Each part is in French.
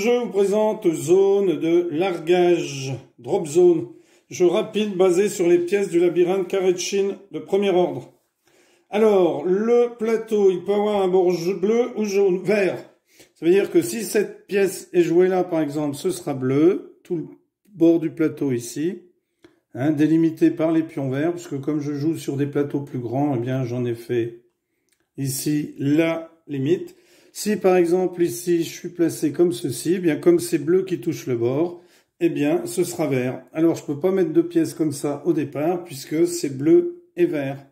je vous présente zone de largage, drop zone, jeu rapide basé sur les pièces du labyrinthe carré de Chine de premier ordre. Alors, le plateau, il peut avoir un bord bleu ou jaune, vert. Ça veut dire que si cette pièce est jouée là, par exemple, ce sera bleu, tout le bord du plateau ici, hein, délimité par les pions verts, puisque comme je joue sur des plateaux plus grands, eh bien j'en ai fait ici la limite. Si par exemple ici je suis placé comme ceci, eh bien comme c'est bleu qui touche le bord, eh bien ce sera vert. Alors je peux pas mettre deux pièces comme ça au départ, puisque c'est bleu et vert.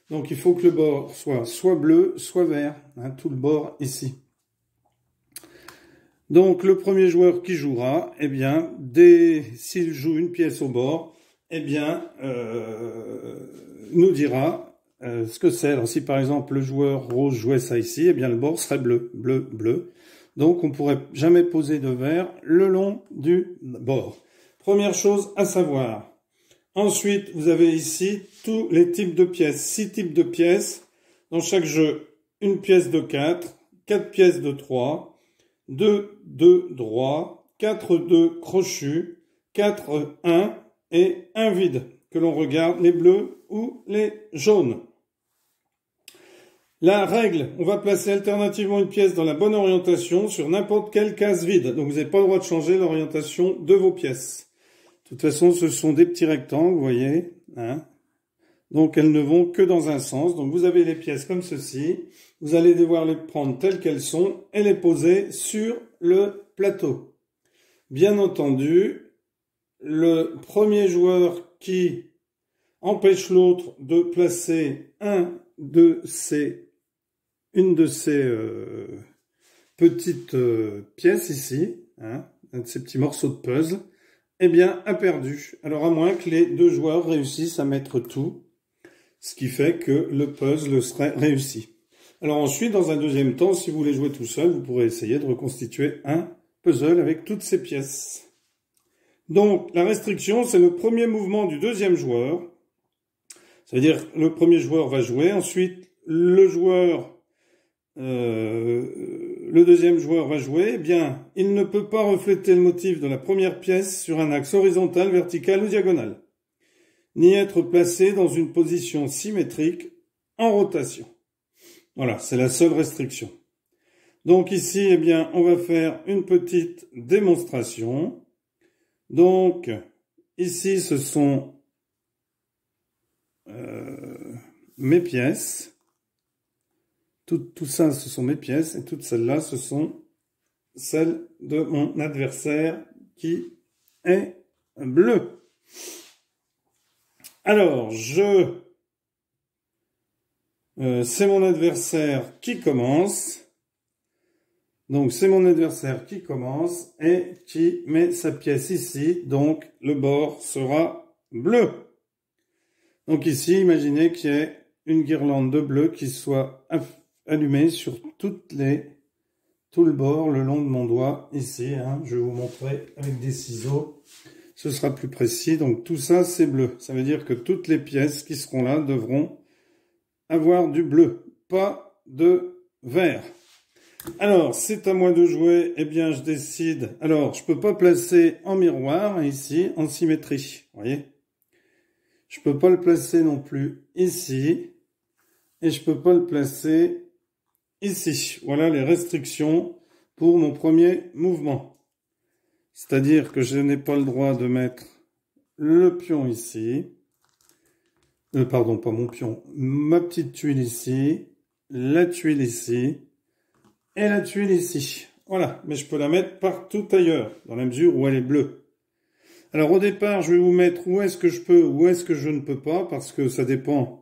Donc il faut que le bord soit bleu, soit vert, hein, tout le bord ici. Donc le premier joueur qui jouera, eh bien, s'il joue une pièce au bord, eh bien, nous dira ce que c'est. Alors si par exemple le joueur rose jouait ça ici, eh bien le bord serait bleu, bleu, bleu. Donc on ne pourrait jamais poser de vert le long du bord. Première chose à savoir. Ensuite, vous avez ici tous les types de pièces. 6 types de pièces. Dans chaque jeu, une pièce de 4, 4 pièces de 3, 2 2 droits, 4 2 crochus, 4 1 et un vide, que l'on regarde les bleus ou les jaunes. La règle, on va placer alternativement une pièce dans la bonne orientation sur n'importe quelle case vide. Donc vous n'avez pas le droit de changer l'orientation de vos pièces. De toute façon, ce sont des petits rectangles, vous voyez, hein. Donc elles ne vont que dans un sens. Donc vous avez les pièces comme ceci. Vous allez devoir les prendre telles qu'elles sont et les poser sur le plateau. Bien entendu, le premier joueur qui empêche l'autre de placer une de ces petites pièces ici, hein, un de ces petits morceaux de puzzle, eh bien a perdu. Alors à moins que les deux joueurs réussissent à mettre tout, ce qui fait que le puzzle serait réussi. Alors ensuite, dans un deuxième temps, si vous voulez jouer tout seul, vous pourrez essayer de reconstituer un puzzle avec toutes ces pièces. Donc la restriction, c'est le premier mouvement du deuxième joueur. Ça veut dire le premier joueur va jouer, ensuite le deuxième joueur va jouer. Eh bien, il ne peut pas refléter le motif de la première pièce sur un axe horizontal, vertical ou diagonal, ni être placé dans une position symétrique en rotation. Voilà, c'est la seule restriction. Donc ici, eh bien, on va faire une petite démonstration. Donc, ici, ce sont mes pièces. Tout ça, ce sont mes pièces. Et toutes celles-là, ce sont celles de mon adversaire qui est bleu. Alors, c'est mon adversaire qui commence. Donc, c'est mon adversaire qui commence et qui met sa pièce ici. Donc, le bord sera bleu. Donc ici, imaginez qu'il y ait une guirlande de bleu qui soit allumée sur tout le bord, le long de mon doigt, ici. Hein. Je vais vous montrer avec des ciseaux. Ce sera plus précis. Donc tout ça, c'est bleu. Ça veut dire que toutes les pièces qui seront là devront avoir du bleu, pas de vert. Alors, c'est à moi de jouer. Eh bien, je décide. Alors, je peux pas placer en miroir, ici, en symétrie. Vous voyez? Je peux pas le placer non plus ici. Et je peux pas le placer ici. Voilà les restrictions pour mon premier mouvement. C'est-à-dire que je n'ai pas le droit de mettre le pion ici. Pardon, pas mon pion. Ma petite tuile ici. La tuile ici. Et la tuile ici. Voilà. Mais je peux la mettre partout ailleurs, dans la mesure où elle est bleue. Alors au départ, je vais vous mettre où est-ce que je peux, où est-ce que je ne peux pas, parce que ça dépend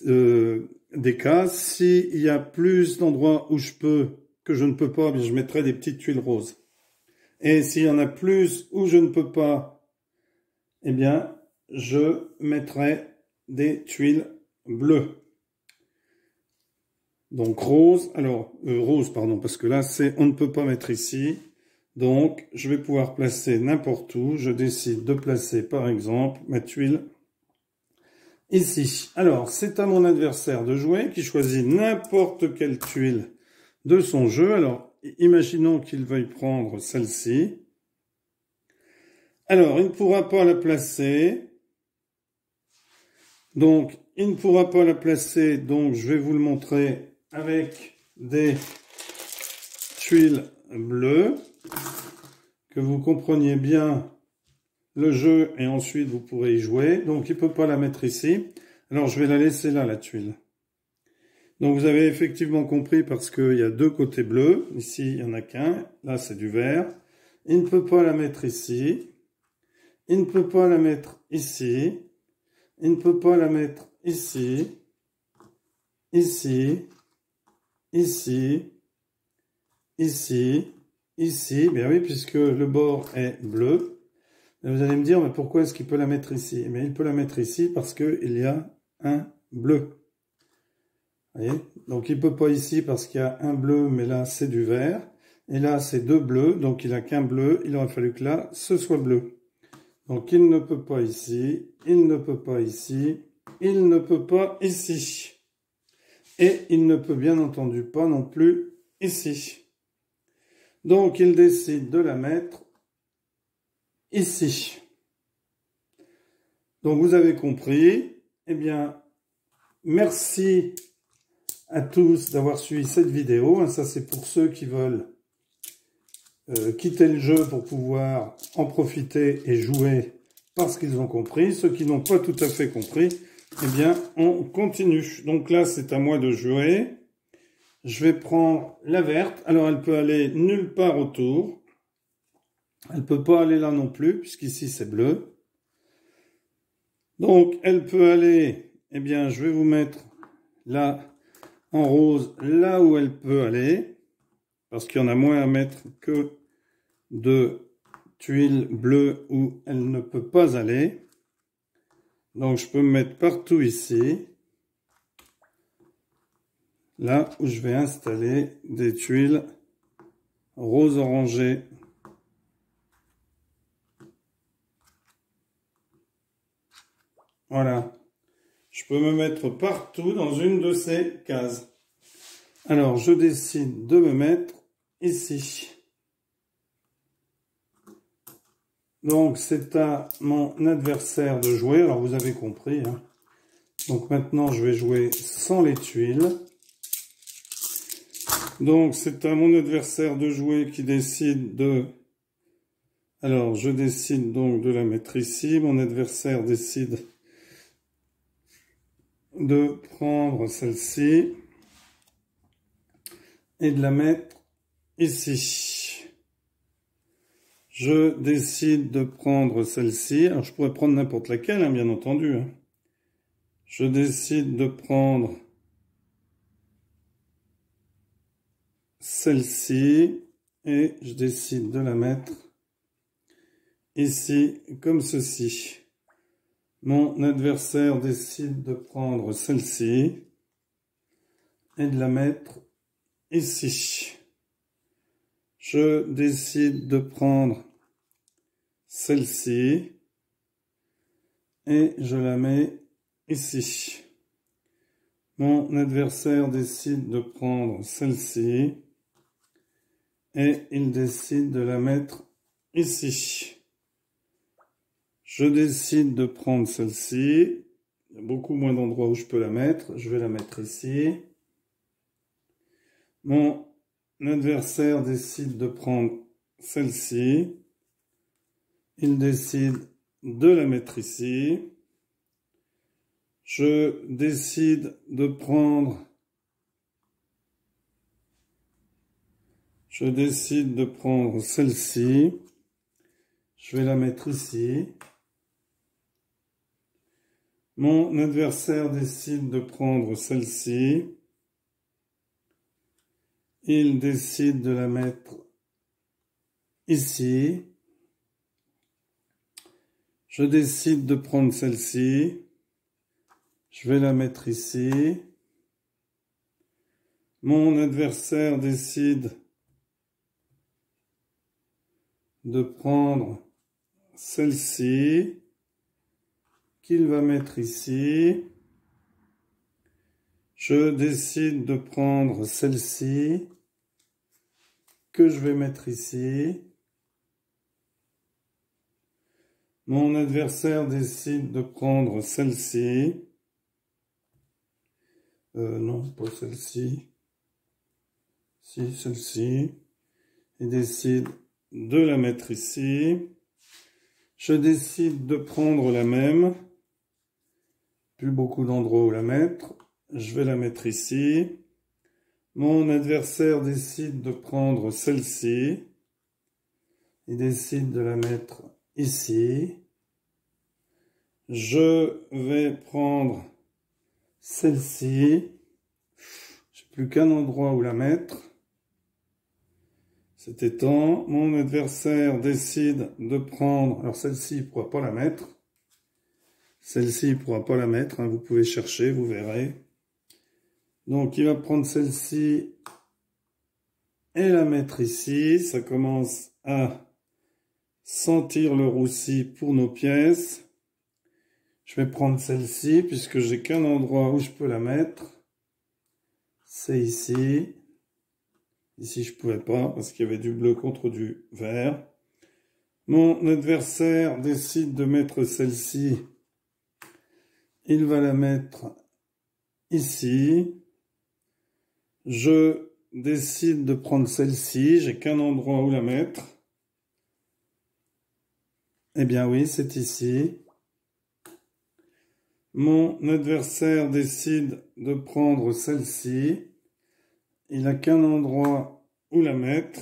des cas. S'il y a plus d'endroits où je peux que je ne peux pas, bien je mettrai des petites tuiles roses. Et s'il y en a plus où je ne peux pas, eh bien, je mettrai des tuiles bleues. Donc rose, rose, pardon, parce que là, on ne peut pas mettre ici. Donc, je vais pouvoir placer n'importe où. Je décide de placer, par exemple, ma tuile ici. Alors, c'est à mon adversaire de jouer, qui choisit n'importe quelle tuile de son jeu. Alors, imaginons qu'il veuille prendre celle-ci. Alors, il ne pourra pas la placer. Donc, il ne pourra pas la placer. Donc, je vais vous le montrer avec des tuiles bleues. Que vous compreniez bien le jeu et ensuite vous pourrez y jouer. Donc, il ne peut pas la mettre ici. Alors, je vais la laisser là, la tuile. Donc, vous avez effectivement compris parce qu'il y a deux côtés bleus. Ici, il n'y en a qu'un. Là, c'est du vert. Il ne peut pas la mettre ici. Il ne peut pas la mettre ici. Il ne peut pas la mettre ici. Ici. Ici. Ici. Ici. Bien oui, puisque le bord est bleu. Et vous allez me dire, mais pourquoi est-ce qu'il peut la mettre ici? Mais il peut la mettre ici parce qu'il y a un bleu. Vous voyez? Donc il ne peut pas ici parce qu'il y a un bleu, mais là c'est du vert. Et là c'est deux bleus, donc il n'a qu'un bleu. Il aurait fallu que là ce soit bleu. Donc il ne peut pas ici, il ne peut pas ici, il ne peut pas ici. Et il ne peut bien entendu pas non plus ici. Donc il décide de la mettre ici. Donc vous avez compris. Eh bien, merci à tous d'avoir suivi cette vidéo. Ça, c'est pour ceux qui veulent quitter le jeu pour pouvoir en profiter et jouer parce qu'ils ont compris. Ceux qui n'ont pas tout à fait compris, eh bien, on continue. Donc là, c'est à moi de jouer. Je vais prendre la verte. Alors, elle peut aller nulle part autour. Elle ne peut pas aller là non plus, puisqu'ici, c'est bleu. Donc, elle peut aller... Eh bien, je vais vous mettre là... en rose, là où elle peut aller, parce qu'il y en a moins à mettre que de tuiles bleues où elle ne peut pas aller. Donc je peux me mettre partout ici, là où je vais installer des tuiles rose orangé. Voilà. Je peux me mettre partout dans une de ces cases. Alors, je décide de me mettre ici. Donc, c'est à mon adversaire de jouer. Alors, vous avez compris. Hein. Donc, maintenant, je vais jouer sans les tuiles. Donc, c'est à mon adversaire de jouer qui décide de... Alors, je décide donc de la mettre ici. Mon adversaire décide de prendre celle-ci et de la mettre ici. Je décide de prendre celle-ci. Alors, je pourrais prendre n'importe laquelle, hein, bien entendu. Hein. Je décide de prendre celle-ci et je décide de la mettre ici, comme ceci. Mon adversaire décide de prendre celle-ci et de la mettre ici. Je décide de prendre celle-ci et je la mets ici. Mon adversaire décide de prendre celle-ci et il décide de la mettre ici. Je décide de prendre celle-ci. Il y a beaucoup moins d'endroits où je peux la mettre. Je vais la mettre ici. Mon adversaire décide de prendre celle-ci. Il décide de la mettre ici. Je décide de prendre... Je décide de prendre celle-ci. Je vais la mettre ici. Mon adversaire décide de prendre celle-ci. Il décide de la mettre ici. Je décide de prendre celle-ci. Je vais la mettre ici. Mon adversaire décide de prendre celle-ci, qu'il va mettre ici. Je décide de prendre celle-ci. que je vais mettre ici. Mon adversaire décide de prendre celle-ci. Non, pas celle-ci. Si, celle-ci. Il décide de la mettre ici. Je décide de prendre la même. Plus beaucoup d'endroits où la mettre. Je vais la mettre ici. Mon adversaire décide de prendre celle-ci. Il décide de la mettre ici. Je vais prendre celle-ci. J'ai plus qu'un endroit où la mettre. C'est étant. Mon adversaire décide de prendre... Alors celle-ci, il ne pourra pas la mettre. Celle-ci, il ne pourra pas la mettre. Hein, vous pouvez chercher, vous verrez. Donc il va prendre celle-ci et la mettre ici. Ça commence à sentir le roussi pour nos pièces. Je vais prendre celle-ci puisque j'ai qu'un endroit où je peux la mettre. C'est ici. Ici je pouvais pas parce qu'il y avait du bleu contre du vert. Mon adversaire décide de mettre celle-ci. Il va la mettre ici. Je décide de prendre celle-ci. J'ai qu'un endroit où la mettre. Eh bien oui, c'est ici. Mon adversaire décide de prendre celle-ci. Il n'a qu'un endroit où la mettre.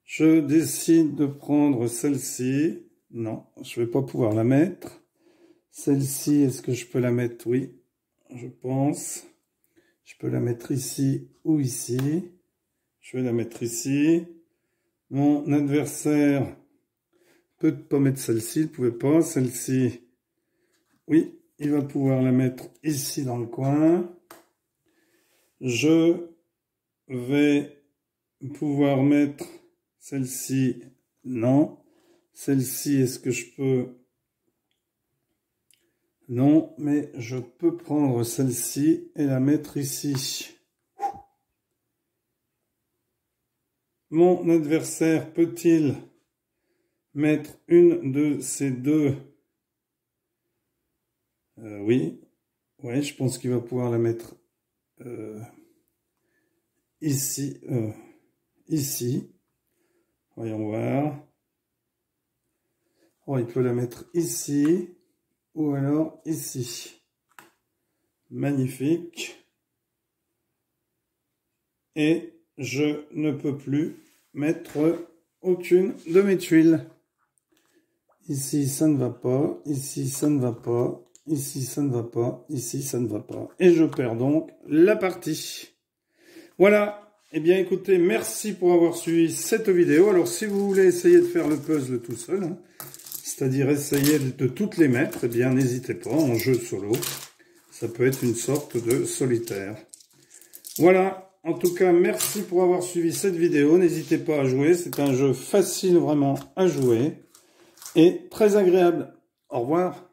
Je décide de prendre celle-ci. Non, je ne vais pas pouvoir la mettre. Celle-ci, est-ce que je peux la mettre? Oui, je pense. Je peux la mettre ici ou ici. Je vais la mettre ici. Mon adversaire peut pas mettre celle-ci, il ne pouvait pas. Celle-ci, oui, il va pouvoir la mettre ici dans le coin. Je vais pouvoir mettre celle-ci, non. Celle-ci, est-ce que je peux? Non, mais je peux prendre celle-ci et la mettre ici. Mon adversaire peut-il mettre une de ces deux? Oui. Ouais, je pense qu'il va pouvoir la mettre ici. Ici. Voyons voir. Oh, il peut la mettre ici. Ou alors ici. Magnifique. Et je ne peux plus mettre aucune de mes tuiles. Ici, ça ne va pas. Ici, ça ne va pas. Ici, ça ne va pas. Ici, ça ne va pas. Et je perds donc la partie. Voilà. Eh bien, écoutez, merci pour avoir suivi cette vidéo. Alors, si vous voulez essayer de faire le puzzle tout seul, hein, c'est-à-dire essayer de toutes les mettre, eh bien, n'hésitez pas, en jeu solo. Ça peut être une sorte de solitaire. Voilà, en tout cas, merci pour avoir suivi cette vidéo. N'hésitez pas à jouer, c'est un jeu facile vraiment à jouer et très agréable. Au revoir.